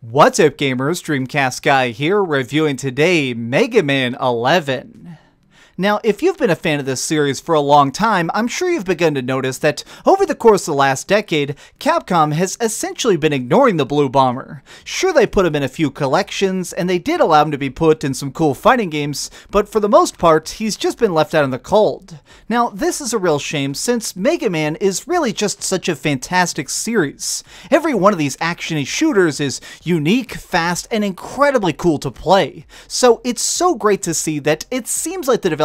What's up gamers, DreamcastGuy here, reviewing today Mega Man 11. Now, if you've been a fan of this series for a long time, I'm sure you've begun to notice that over the course of the last decade, Capcom has essentially been ignoring the Blue Bomber. Sure, they put him in a few collections, and they did allow him to be put in some cool fighting games, but for the most part, he's just been left out in the cold. Now, this is a real shame since Mega Man is really just such a fantastic series. Every one of these action-y shooters is unique, fast, and incredibly cool to play. So it's so great to see that it seems like the developers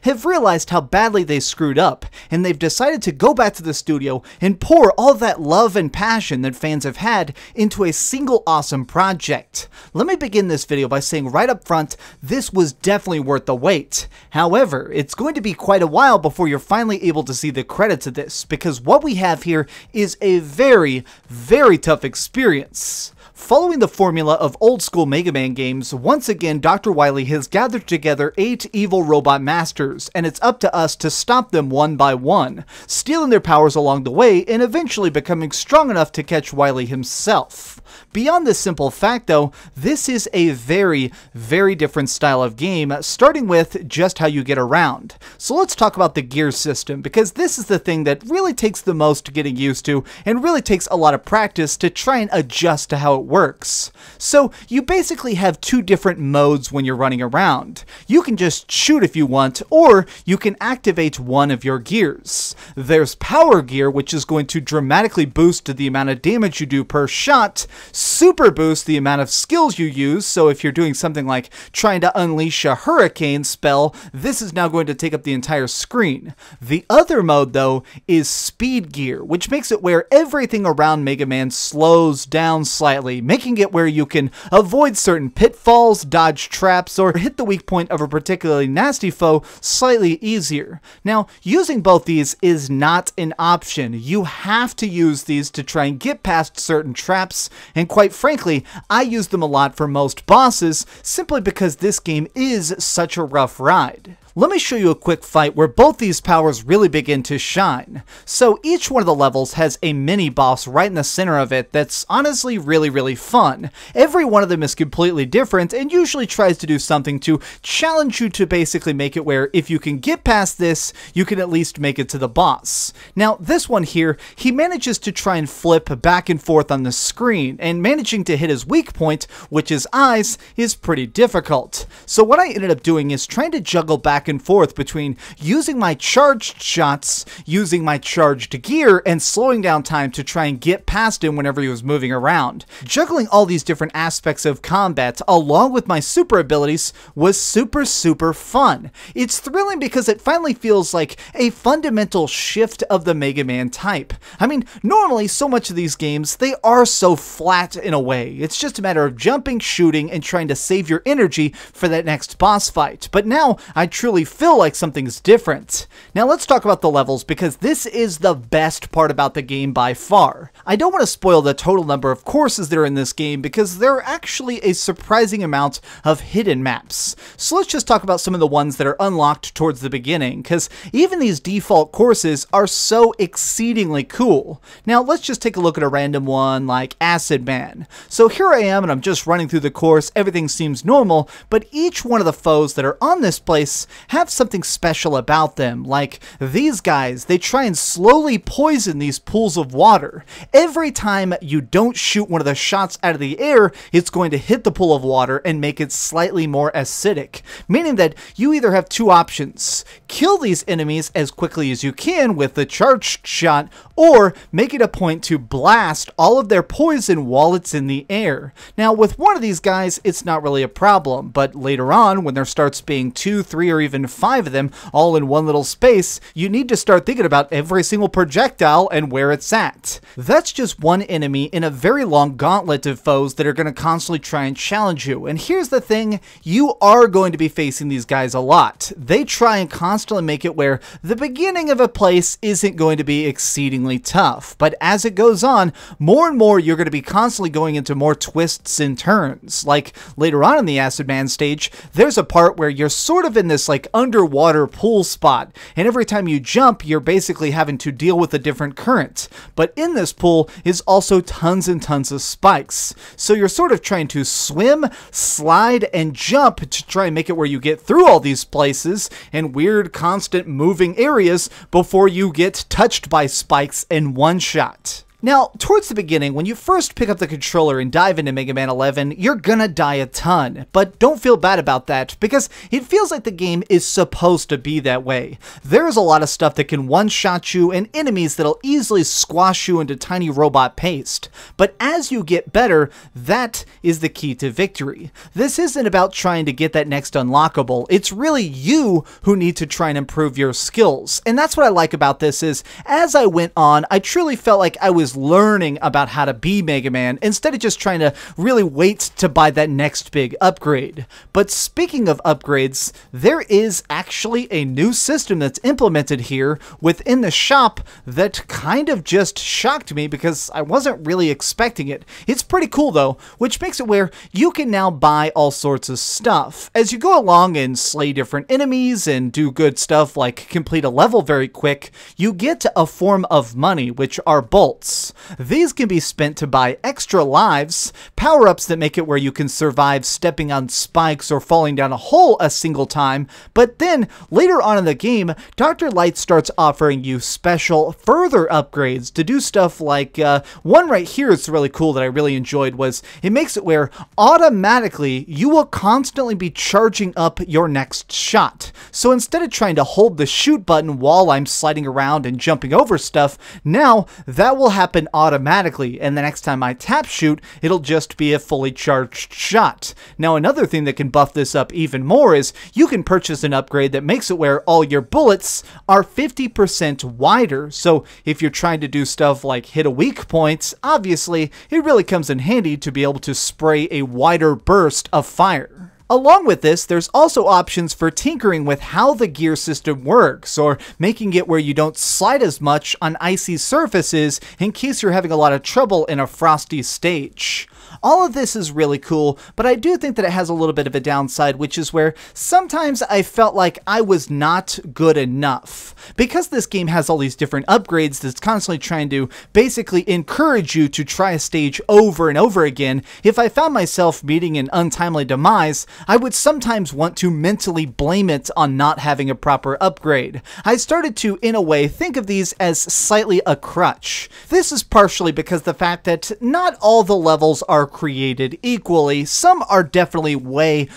have realized how badly they screwed up, and they've decided to go back to the studio and pour all that love and passion that fans have had into a single awesome project. Let me begin this video by saying right up front, this was definitely worth the wait. However, it's going to be quite a while before you're finally able to see the credits of this, because what we have here is a very, very tough experience. Following the formula of old-school Mega Man games, once again Dr. Wily has gathered together 8 evil robot masters, and it's up to us to stop them one by one, stealing their powers along the way and eventually becoming strong enough to catch Wily himself. Beyond this simple fact though, this is a very, very different style of game, starting with just how you get around. So let's talk about the gear system, because this is the thing that really takes the most getting used to, and really takes a lot of practice to try and adjust to how it works. So you basically have 2 different modes when you're running around. You can just shoot if you want, or you can activate one of your gears. There's power gear, which is going to dramatically boost the amount of damage you do per shot, super boost the amount of skills you use, so if you're doing something like trying to unleash a hurricane spell, this is now going to take up the entire screen. The other mode though is speed gear, which makes it where everything around Mega Man slows down slightly, making it where you can avoid certain pitfalls, dodge traps, or hit the weak point of a particularly nasty foe slightly easier. Now, using both these is not an option. You have to use these to try and get past certain traps, and quite frankly, I use them a lot for most bosses, simply because this game is such a rough ride. Let me show you a quick fight where both these powers really begin to shine. So each one of the levels has a mini boss right in the center of it that's honestly really fun. Every one of them is completely different and usually tries to do something to challenge you to basically make it where if you can get past this, you can at least make it to the boss. Now this one here, he manages to try and flip back and forth on the screen, and managing to hit his weak point, which is eyes, is pretty difficult. So what I ended up doing is trying to juggle back and forth between using my charged shots, using my charged gear, and slowing down time to try and get past him whenever he was moving around. Juggling all these different aspects of combat along with my super abilities was super fun. It's thrilling because it finally feels like a fundamental shift of the Mega Man type. I mean, normally so much of these games, they are so flat in a way. It's just a matter of jumping, shooting, and trying to save your energy for that next boss fight. But now I truly feel like something's different. Now let's talk about the levels, because this is the best part about the game by far. I don't want to spoil the total number of courses that are in this game, because there are actually a surprising amount of hidden maps. So let's just talk about some of the ones that are unlocked towards the beginning, because even these default courses are so exceedingly cool. Now let's just take a look at a random one like Acid Man. So here I am, and I'm just running through the course, everything seems normal, but each one of the foes that are on this place have something special about them. Like these guys, they try and slowly poison these pools of water. Every time you don't shoot one of the shots out of the air, it's going to hit the pool of water and make it slightly more acidic, meaning that you either have 2 options: kill these enemies as quickly as you can with the charged shot, or make it a point to blast all of their poison while it's in the air. Now with one of these guys, it's not really a problem, but later on, when there starts being 2, 3, or even 5 of them all in one little space, you need to start thinking about every single projectile and where it's at. That's just one enemy in a very long gauntlet of foes that are going to constantly try and challenge you. And here's the thing, you are going to be facing these guys a lot. They try and constantly make it where the beginning of a place isn't going to be exceedingly tough, but as it goes on, more and more you're going to be constantly going into more twists and turns. Like later on in the Acid Man stage, there's a part where you're sort of in this like like underwater pool spot, and every time you jump, you're basically having to deal with a different current. But in this pool is also tons and tons of spikes, so you're sort of trying to swim, slide, and jump to try and make it where you get through all these places and weird constant moving areas before you get touched by spikes in one shot. Now, towards the beginning, when you first pick up the controller and dive into Mega Man 11, you're gonna die a ton, but don't feel bad about that, because it feels like the game is supposed to be that way. There's a lot of stuff that can one-shot you and enemies that'll easily squash you into tiny robot paste, but as you get better, that is the key to victory. This isn't about trying to get that next unlockable, it's really you who need to try and improve your skills, and that's what I like about this is, as I went on, I truly felt like I was learning about how to be Mega Man instead of just trying to really wait to buy that next big upgrade. But speaking of upgrades, there is actually a new system that's implemented here within the shop that kind of just shocked me because I wasn't really expecting it. It's pretty cool though, which makes it where you can now buy all sorts of stuff. As you go along and slay different enemies and do good stuff like complete a level very quick, you get a form of money, which are bolts. These can be spent to buy extra lives, power-ups that make it where you can survive stepping on spikes or falling down a hole a single time, but then later on in the game, Dr. Light starts offering you special further upgrades to do stuff like, one right here is really cool that I really enjoyed was, it makes it where automatically you will constantly be charging up your next shot. So instead of trying to hold the shoot button while I'm sliding around and jumping over stuff, now that will happen automatically, and the next time I tap shoot, it'll just be a fully charged shot. Now another thing that can buff this up even more is you can purchase an upgrade that makes it where all your bullets are 50% wider, so if you're trying to do stuff like hit a weak point, obviously it really comes in handy to be able to spray a wider burst of fire. Along with this, there's also options for tinkering with how the gear system works, or making it where you don't slide as much on icy surfaces in case you're having a lot of trouble in a frosty stage. All of this is really cool, but I do think that it has a little bit of a downside, which is where sometimes I felt like I was not good enough. Because this game has all these different upgrades that's constantly trying to basically encourage you to try a stage over and over again, if I found myself meeting an untimely demise, I would sometimes want to mentally blame it on not having a proper upgrade. I started to, in a way, think of these as slightly a crutch. This is partially because the fact that not all the levels are created equally. Some are definitely way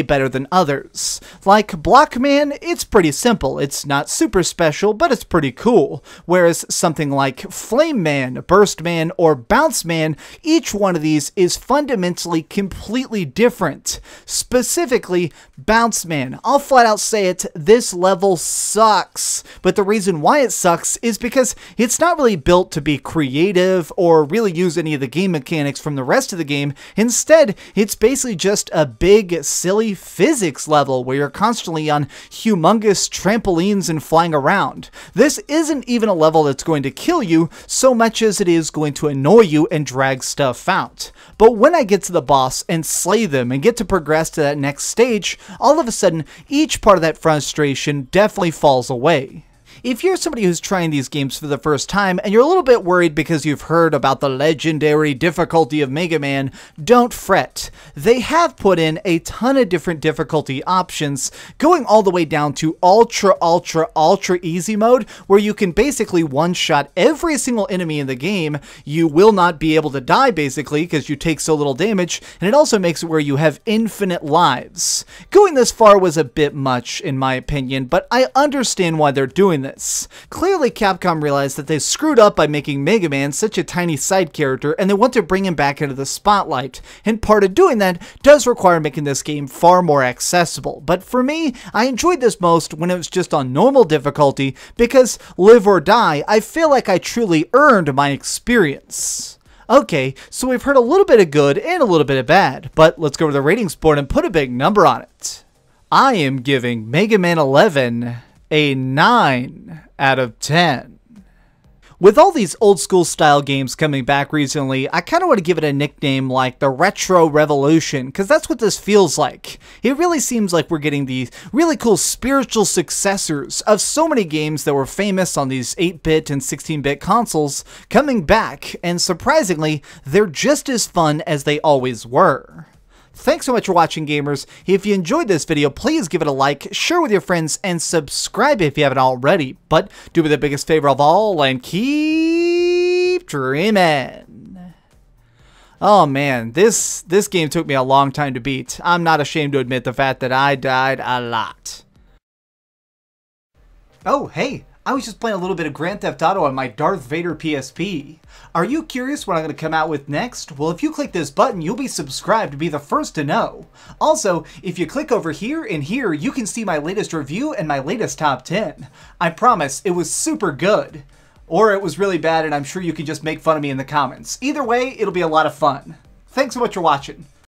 better than others. Like Blockman, it's pretty simple. It's not super special, but it's pretty cool. Whereas something like Flame Man, Burst Man, or Bounce Man, each one of these is fundamentally completely different. Specifically, Bounce Man. I'll flat out say it, this level sucks. But the reason why it sucks is because it's not really built to be creative or really use any of the game mechanics from the rest of the game. Instead, it's basically just a big, silly physics level where you're constantly on humongous trampolines and flying around. This isn't even a level that's going to kill you so much as it is going to annoy you and drag stuff out. But when I get to the boss and slay them and get to progress to that next stage, all of a sudden, each part of that frustration definitely falls away. If you're somebody who's trying these games for the first time and you're a little bit worried because you've heard about the legendary difficulty of Mega Man, don't fret. They have put in a ton of different difficulty options, going all the way down to ultra easy mode, where you can basically one-shot every single enemy in the game. You will not be able to die, basically, because you take so little damage, and it also makes it where you have infinite lives. Going this far was a bit much, in my opinion, but I understand why they're doing this. Clearly, Capcom realized that they screwed up by making Mega Man such a tiny side character, and they want to bring him back into the spotlight. And part of doing that does require making this game far more accessible. But for me, I enjoyed this most when it was just on normal difficulty, because live or die, I feel like I truly earned my experience. Okay, so we've heard a little bit of good and a little bit of bad, but let's go to the ratings board and put a big number on it. I am giving Mega Man 11 a 9 out of 10. With all these old school style games coming back recently, I kind of want to give it a nickname like the Retro Revolution, because that's what this feels like. It really seems like we're getting these really cool spiritual successors of so many games that were famous on these 8-bit and 16-bit consoles coming back, and surprisingly, they're just as fun as they always were. Thanks so much for watching, gamers. If you enjoyed this video, please give it a like, share with your friends, and subscribe if you haven't already. But do me the biggest favor of all and keep dreaming. Oh man, this game took me a long time to beat. I'm not ashamed to admit the fact that I died a lot. Oh, hey. I was just playing a little bit of Grand Theft Auto on my Darth Vader PSP. Are you curious what I'm going to come out with next? Well, if you click this button, you'll be subscribed to be the first to know. Also, if you click over here and here, you can see my latest review and my latest top 10. I promise, it was super good. Or it was really bad and I'm sure you can just make fun of me in the comments. Either way, it'll be a lot of fun. Thanks so much for watching.